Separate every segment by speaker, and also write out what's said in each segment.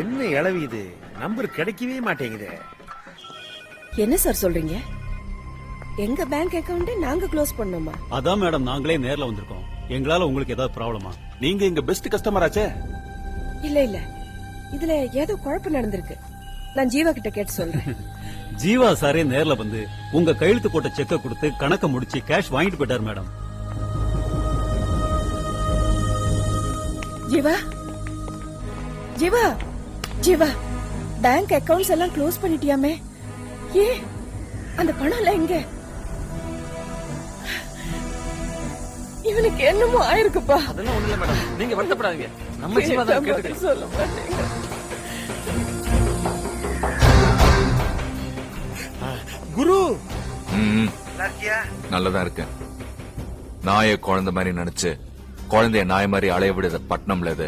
Speaker 1: என்ன இளவி இது, நம்பர் கிடைக்கவே மாட்டேங்குது.
Speaker 2: என்ன சார் சொல்றீங்க? எங்க பேங்க் அக்கவுண்ட் நாங்க க்ளோஸ் பண்ணோமா?
Speaker 3: அதான் மேடம் நாங்களே நேர்ல வந்திருக்கோம். எங்களால உங்களுக்கு ஏதாவது ப்ராப்ளமா?
Speaker 4: நீங்க எங்க பெஸ்ட் கஸ்டமர் ஆச்சே.
Speaker 2: இல்ல இல்ல, இதுல ஏதோ குழப்பம் நடந்திருக்கு. நான் ஜீவா கிட்ட கேட்டு சொல்றேன்.
Speaker 3: ஜீவா சாரே நேர்ல வந்து உங்க கையெழுத்து போட்ட செக்க கொடுத்து கணக்க முடிச்சு கேஷ் வாங்கிட்டு போயிட்டார் madam.
Speaker 2: Jeeva Jeeva Jeeva, bank accounts எல்லாம் க்ளோஸ் பண்ணிட்டியாமே? ஏ, அந்த பணம் எல்லாம் எங்க? இவனுக்கு என்னமோ ஆயிருக்குப்பா.
Speaker 5: அதெல்லாம் ஒண்ணு இல்ல மேடம், நீங்க வருத்தப்படாதீங்க. நம்ம ஜீவா தான் கேட்டுக்கலாம்.
Speaker 2: சொல்ல மாட்டேங்க.
Speaker 1: குரு
Speaker 6: நல்லதா இருக்கேன். நாய குழந்தை மாதிரி நினைச்சு குழந்தைய நாய மாதிரி அலைய விடுத பட்டணம்ல இது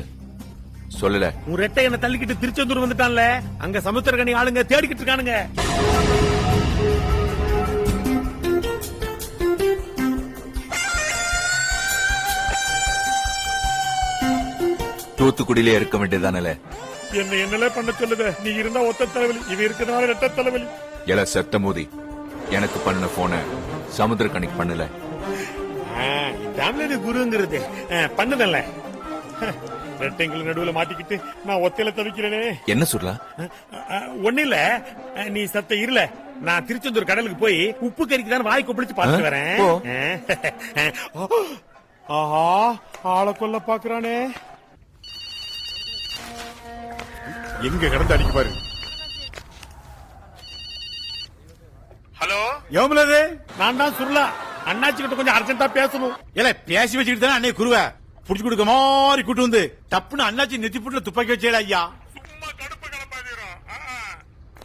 Speaker 6: சொல்லல.
Speaker 1: உன் ரெட்டை என்ன தள்ளிக்கிட்டு திருச்செந்தூர் வந்துட்டான்ல, அங்க சமுத்திரகனி ஆளுங்க தேடிக்கிட்டு இருக்கானுங்க.
Speaker 6: தூத்துக்குடியிலே இருக்க வேண்டியதானே.
Speaker 1: என்னல பண்ண சொல்லுத? நீ இருந்தா ஒத்த தலைவலி, இவ இருக்கிறனால ரெட்ட தலைவலி.
Speaker 6: எல செத்த மோதி எனக்கு பண்ண போன சமுத்திரகனிக்கு பண்ணல.
Speaker 1: இதான் குருங்கிறது. பண்ணுதல்ல, ரெட்டைங்களுக்கு நடுவுல மாட்டிக்கிட்டு நான் ஒத்தையில தவிக்கிறேனே.
Speaker 6: என்ன சொல்லலாம்?
Speaker 1: ஒண்ணு இல்ல, நீ சத்த இருல. நான் திருச்செந்தூர் கடலுக்கு போய் உப்பு கறிக்கு தான் வாய் கொப்பளிச்சு பார்த்துட்டு வரேன். ஆஹா, ஆளை கொல்ல பாக்குறானே.
Speaker 7: எங்க கடந்து அடிக்க பாரு.
Speaker 1: ஹலோ, எவ்வளவு? நான் தான் சுருளா. அண்ணாச்சி கிட்ட கொஞ்சம் அர்ஜென்டா பேசணும்.
Speaker 7: ஏல பேசி வச்சுக்கிட்டு தானே அன்னைக்கு குருவ புடிச்சு கொடுக்க மாதிரி கூட்டு வந்து டப்புன்னு அண்ணாச்சி நெத்தி புட்டுல துப்பாக்கி வச்சேடா ஐயா.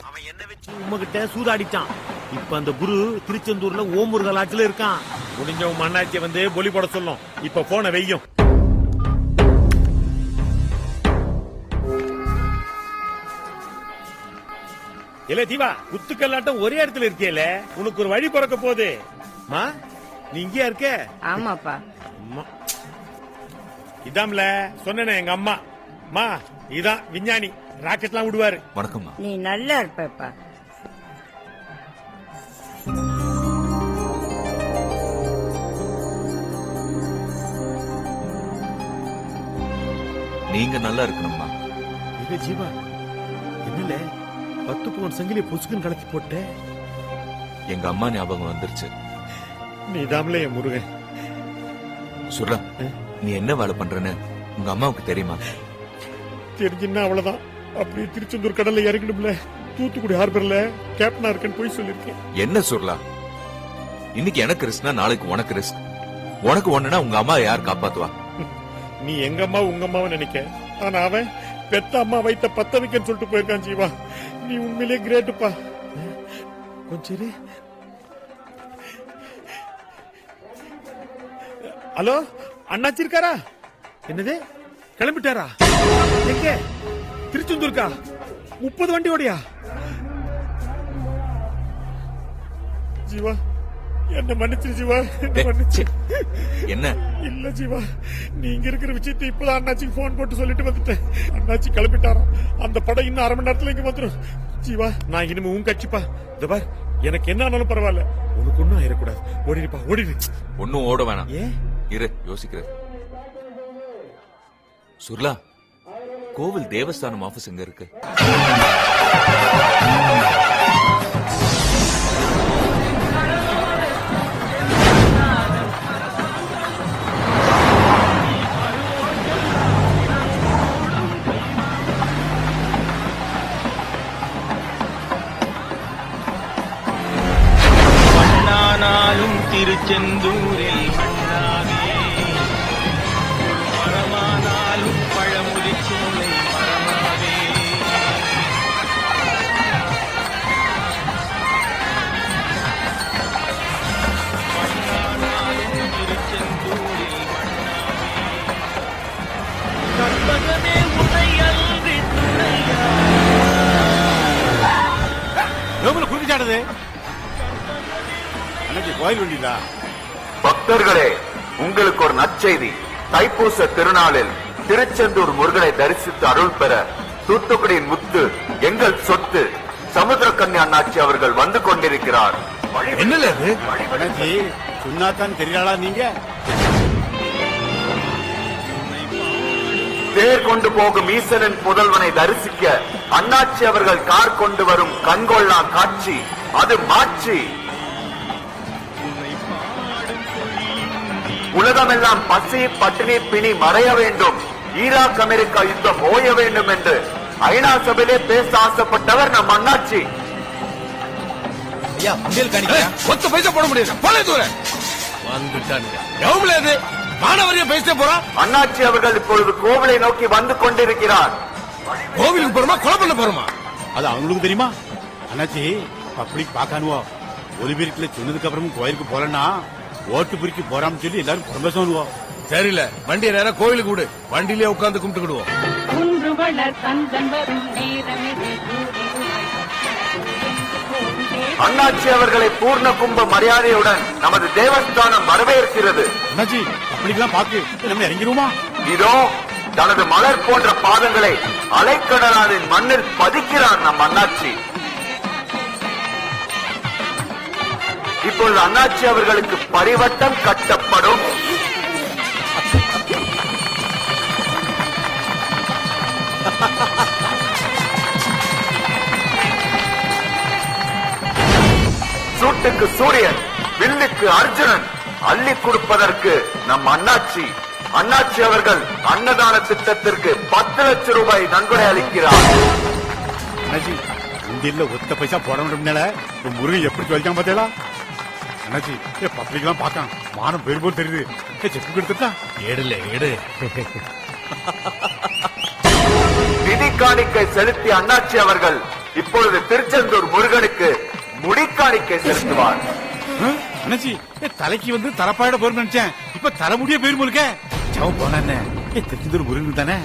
Speaker 1: அவன் என்ன வச்சு உங்ககிட்ட சூதாடிச்சான். இப்ப அந்த குரு திருச்செந்தூர்ல ஓமுருகல் ஆட்சில இருக்கான். முடிஞ்ச உன் அண்ணாச்சியை வந்து பொலி போட சொல்லும். இப்ப போன வெய்யும். இல்ல தீவா, குத்துக்கல்லாட்டம் ஒரே இடத்துல இருக்கேல, உனக்கு ஒரு வழி பிறக்க போகுது. மா, நீ இங்கேயா இருக்க?
Speaker 2: ஆமாப்பா.
Speaker 1: இதாம்ல சொன்னேனே எங்க அம்மா. மா, இதான் விஞ்ஞானி, ராக்கெட்லாம் விடுவாரு.
Speaker 6: வணக்கம்மா.
Speaker 2: நீ நல்லா இருப்பப்பா.
Speaker 6: நீங்க நல்லா இருக்கணும்மா.
Speaker 1: இது ஜீவா, என்னல 10 பவுன் சங்கிலி புசுக்குன்னு கலக்கி போட்ட?
Speaker 6: எங்க அம்மா ஞாபகம் வந்துருச்சு.
Speaker 1: நீ தாம்ல என் முருகன்.
Speaker 6: சொல்ற, நீ என்ன வேலை பண்றன்னு உங்க அம்மாவுக்கு தெரியுமா?
Speaker 1: தெரிஞ்சுன்னா அவ்வளவுதான். அப்படியே திருச்செந்தூர் கடல்ல இறங்கணும்ல, தூத்துக்குடி ஹார்பர்ல கேப்டனா இருக்கேன்னு போய் சொல்லிருக்கேன்.
Speaker 6: என்ன சொல்லலாம்? இன்னைக்கு எனக்கு ரிஸ்க்னா நாளைக்கு உனக்கு ரிஸ்க். உனக்கு ஒண்ணுனா உங்க அம்மா யார் காப்பாத்துவா?
Speaker 1: நீ எங்க அம்மா உங்க அம்மாவை நினைக்க, ஆனா அவன் பெத்த அம்மா வைத்த பத்த வைக்கன்னு சொல்லிட்டு போயிருக்கான். ஜீவா, நீ உண்மையிலேயே கிரேட்டுப்பா. கொஞ்சம் ஹலோ, அண்ணாச்சி இருக்காரா? என்னது, கிளம்பிட்டாரா? எங்க? திருச்செந்தூர்க்கா? 30 வண்டி ஓடியா? ஜீவா, என்ன மன்னிச்சு ஜீவா, என்ன மன்னிச்சு.
Speaker 6: என்ன
Speaker 1: இல்ல ஜீவா, நீங்க இருக்கிற விஷயத்தை இப்பதான் அண்ணாச்சிக்கு போன் போட்டு சொல்லிட்டு வந்துட்டேன். அண்ணாச்சி கிளம்பிட்டாராம். அந்த படம் இன்னும் 1/2 மணி நேரத்துல இங்க வந்துடும். ஜீவா, நான் இனிமே உன் கட்சிப்பா. இந்த பார், எனக்கு என்ன ஆனாலும் பரவாயில்ல, உனக்கு ஒன்னும் ஆயிடக்கூடாது. ஓடிடுப்பா, ஓடிடு.
Speaker 6: ஒன்னும் ஓட வேணாம்.
Speaker 1: ஏன்?
Speaker 6: இரு, யோசிக்கிறேன். சுர்லா, கோவில் தேவஸ்தானம் ஆபீஸ் எங்க இருக்கு?
Speaker 8: திருச்செந்தூரில் மண்ணாவே மரமானாலும் பழமுதி சோலை மரமாவே. மண்ணானாலும் திருச்செந்தூரில் மண்ணாவே. கற்பகமே உனையல்வி துணையா.
Speaker 7: குறுக்கிச்சாடுது கோயில் வண்டிதா.
Speaker 6: பக்தர்களே, உங்களுக்கு ஒரு நற்செய்தி. தைப்பூச திருநாளில் திருச்செந்தூர் முருகனை தரிசித்து அருள் பெற தூத்துக்குடியின் முத்து எங்கள் சொத்து சமுத்திரக்கன்னி அண்ணாச்சி அவர்கள் வந்து கொண்டிருக்கிறார்.
Speaker 7: என்னல இது அண்ணாச்சி சொன்னாதான் தெரியாளா நீங்க
Speaker 6: தேர் கொண்டு போகும் ஈசனின் புதல்வனை தரிசிக்க அண்ணாச்சி அவர்கள் கார் கொண்டு வரும் கண்கொள்ளா காட்சி அது மாட்சி. உலகமெல்லாம் பசி பட்டினி பிணி மறைய வேண்டும், ஈராக் அமெரிக்கா யுத்தம் ஓய வேண்டும் என்று ஐநா சபையிலே பேச ஆசைப்பட்டவர் நம் அண்ணாச்சி.
Speaker 7: ஒத்த பைசா போட முடியாது போல தூர வந்துட்டானுங்க எவ்வளவு மாணவரைய பேசிட்டே போறான்.
Speaker 6: அண்ணாச்சி அவர்கள் இப்பொழுது கோவிலை நோக்கி வந்து கொண்டிருக்கிறார்.
Speaker 7: கோவிலுக்கு போறோமா கொலை பண்ண போறோமா அது அவங்களுக்கு தெரியுமா? அண்ணாச்சி பப்ளிக் பாக்கானுவோ ஒலிபெருக்கில சொன்னதுக்கு அப்புறமும் கோயிலுக்கு போலன்னா ஓட்டு பிரிக்கு போறான்னு சொல்லி எல்லாரும் குடும்பம் சரியில்ல வண்டியை நேரம் கோயிலுக்கு விடு வண்டியிலே உட்கார்ந்து கும்பிட்டுக்கிடுவோம்.
Speaker 9: குன்று வளர் கந்தன் வரும் நேரமிது
Speaker 6: அண்ணாச்சி அவர்களை பூர்ண கும்ப மரியாதையுடன் நமது தேவஸ்தானம் வரவேற்கிறது.
Speaker 7: அண்ணாச்சி பப்ளிக்லாம் பாக்கு நம்ம இறங்கிருவோமா?
Speaker 6: இதோ தனது மலர் போன்ற பாதங்களை அலைக்கடலாவின் மண்ணில் பதிக்கிறார் நம் அண்ணாச்சி. இப்பொழுது அண்ணாச்சி அவர்களுக்கு பரிவட்டம் கட்டப்படும். சூட்டுக்கு சூரியன், வில்லுக்கு அர்ஜுனன், அள்ளி கொடுப்பதற்கு நம் அண்ணாச்சி. அண்ணாச்சி அவர்கள் அன்னதான திட்டத்திற்கு 10 லட்சம் ரூபாய் நன்கொடை அளிக்கிறார்.
Speaker 7: அண்ணாச்சி இந்தியில ஒத்த பைசா போட முடியும்னால முருகன் எப்படி சொல்லிக்காம பார்த்தேடா. அண்ணாச்சி பப்ளிக்லாம் பாக்கான் மானம் பேர் போல் தெரியுது. செக்கு கொடுத்துட்டா ஏடுல ஏடு.
Speaker 6: நிதி காணிக்கை செலுத்திய அண்ணாச்சி அவர்கள் இப்பொழுது திருச்செந்தூர் முருகனுக்கு முடிக்காணிக்கை செலுத்துவார்.
Speaker 7: அண்ணாச்சி தலைக்கு வந்து தலப்பாயிட போயிரு நினைச்சேன். இப்ப தலைமுடிய பேர் முருக சவ போன திருச்செந்தூர் முருகன் தானே.